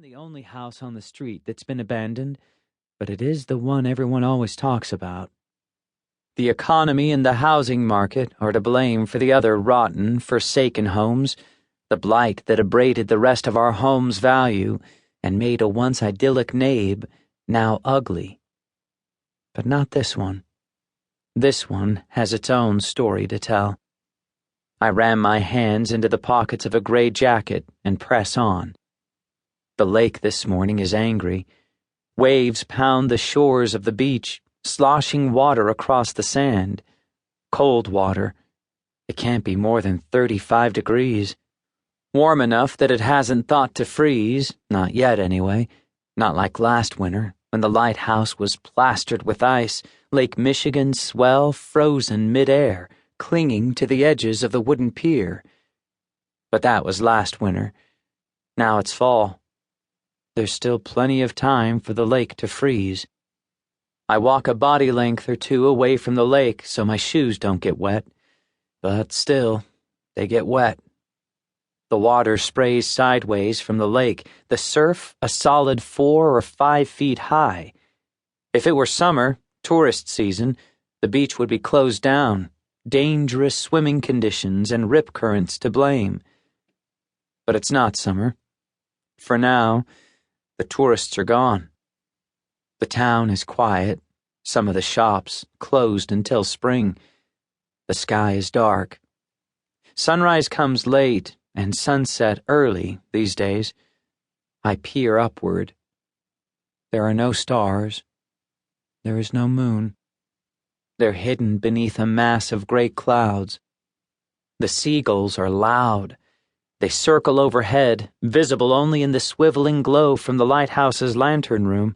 the only house on the street that's been abandoned, but it is the one everyone always talks about. The economy and the housing market are to blame for the other rotten, forsaken homes, the blight that abraded the rest of our home's value and made a once idyllic neighbor now ugly. But not this one. This one has its own story to tell. I ram my hands into the pockets of a gray jacket and press on. The lake this morning is angry. Waves pound the shores of the beach, sloshing water across the sand. Cold water. It can't be more than 35 degrees. Warm enough that it hasn't thought to freeze, not yet anyway, not like last winter, when the lighthouse was plastered with ice, Lake Michigan's swell frozen mid-air, clinging to the edges of the wooden pier. But that was last winter. Now it's fall. There's still plenty of time for the lake to freeze. I walk a body length or two away from the lake so my shoes don't get wet, but still, they get wet. The water sprays sideways from the lake, the surf a solid 4 or 5 feet high. If it were summer, tourist season, the beach would be closed down, dangerous swimming conditions and rip currents to blame. But it's not summer. For now, the tourists are gone. The town is quiet, some of the shops closed until spring. The sky is dark. Sunrise comes late and sunset early these days. I peer upward. There are no stars. There is no moon. They're hidden beneath a mass of gray clouds. The seagulls are loud. They circle overhead, visible only in the swiveling glow from the lighthouse's lantern room.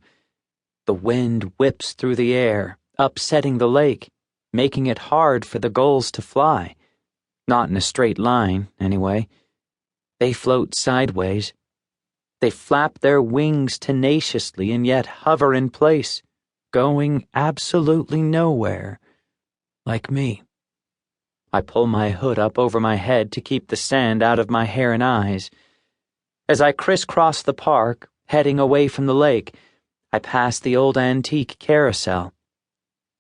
The wind whips through the air, upsetting the lake, making it hard for the gulls to fly. Not in a straight line, anyway. They float sideways. They flap their wings tenaciously and yet hover in place, going absolutely nowhere, like me. I pull my hood up over my head to keep the sand out of my hair and eyes. As I crisscross the park, heading away from the lake, I pass the old antique carousel.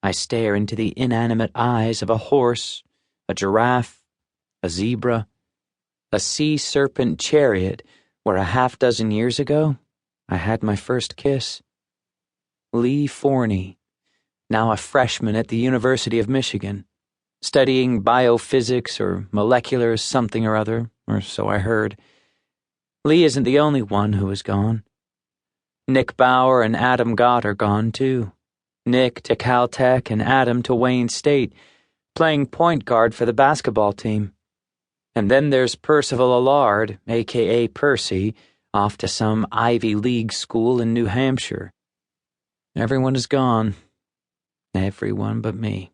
I stare into the inanimate eyes of a horse, a giraffe, a zebra, a sea serpent chariot where a half-dozen years ago I had my first kiss. Lee Forney, now a freshman at the University of Michigan, studying biophysics or molecular something or other, or so I heard. Lee isn't the only one who is gone. Nick Bauer and Adam Gott are gone too. Nick to Caltech and Adam to Wayne State, playing point guard for the basketball team. And then there's Percival Allard, a.k.a. Percy, off to some Ivy League school in New Hampshire. Everyone is gone. Everyone but me.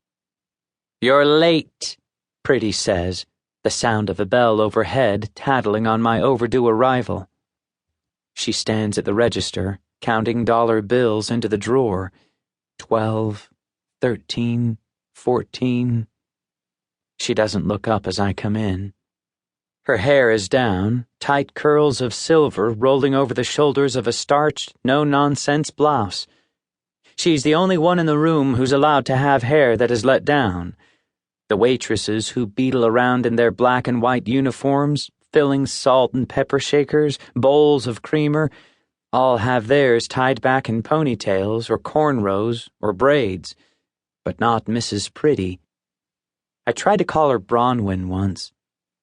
"You're late," Pretty says, the sound of a bell overhead tattling on my overdue arrival. She stands at the register, counting dollar bills into the drawer. 12, 13, 14. She doesn't look up as I come in. Her hair is down, tight curls of silver rolling over the shoulders of a starched, no-nonsense blouse. She's the only one in the room who's allowed to have hair that is let down. The waitresses who beetle around in their black and white uniforms, filling salt and pepper shakers, bowls of creamer, all have theirs tied back in ponytails or cornrows or braids, but not Mrs. Pretty. I tried to call her Bronwyn once.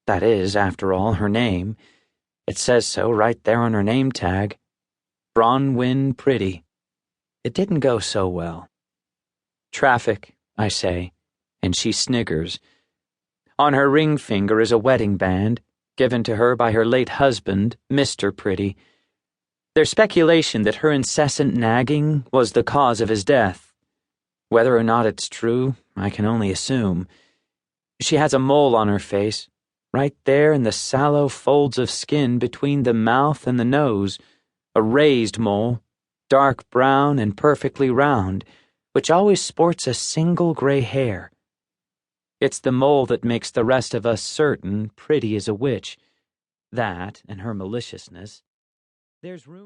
That is, after all, her name. It says so right there on her name tag. Bronwyn Pretty. It didn't go so well. "Traffic," I say, and she sniggers. On her ring finger is a wedding band, given to her by her late husband, Mr. Pretty. There's speculation that her incessant nagging was the cause of his death. Whether or not it's true, I can only assume. She has a mole on her face, right there in the sallow folds of skin between the mouth and the nose, a raised mole, dark brown and perfectly round, which always sports a single gray hair. It's the mole that makes the rest of us certain Pretty is a witch. That and her maliciousness. There's room